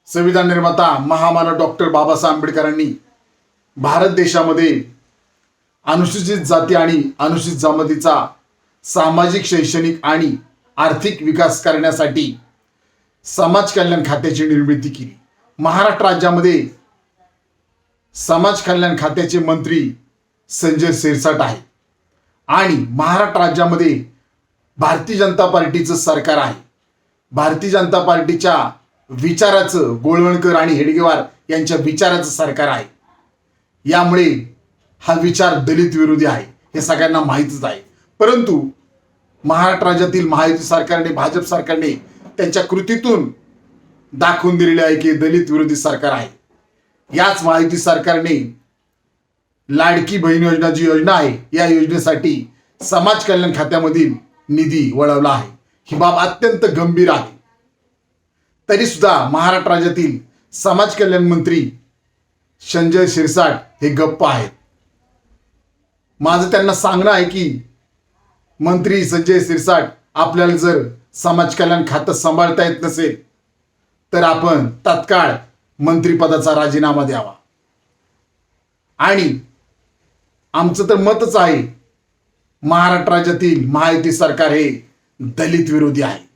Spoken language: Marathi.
संविधान निर्माता महामानव डॉक्टर बाबासाहेब आंबेडकरांनी भारत देशामध्ये अनुसूचित जाती आणि अनुसूचित जमातीचा सामाजिक, शैक्षणिक आणि आर्थिक विकास करण्यासाठी समाज कल्याण खात्याची निर्मिती केली। महाराष्ट्र राज्यामध्ये समाज कल्याण खात्याचे मंत्री संजय शिरसाट आहे आणि महाराष्ट्र राज्यामध्ये भारतीय जनता पार्टीचं सरकार आहे। भारतीय जनता पार्टीच्या विचाराचं, गोळवणकर आणि हेडगेवार यांच्या विचाराचं सरकार आहे। यामुळे हा विचार दलित विरोधी आहे हे सगळ्यांना माहितीच आहे। परंतु महाराष्ट्र राज्यातील महायुती सरकारने, भाजप सरकारने त्यांच्या कृतीतून दाखवून दिलेले आहे की दलित विरोधी सरकार आहे। याच महायुती सरकारने लाडकी बहीण योजना जी योजना आहे, या योजनेसाठी समाज कल्याण खात्यामधील निधी वळवला आहे। ही बाब अत्यंत गंभीर आहे। तरी सुद्धा महाराष्ट्र राज्यातील समाज कल्याण मंत्री संजय शिरसाट हे गप्प आहेत। माझं त्यांना सांगणं आहे की मंत्री संजय शिरसाट, आपल्याला जर समाज कल्याण खातं सांभाळता येत नसेल तर आपण तात्काळ मंत्रिपदाचा राजीनामा द्यावा। आणि आमचं तर मतच आहे, महाराष्ट्र राज्यातील महायुती सरकार हे दलित विरोधी आहे।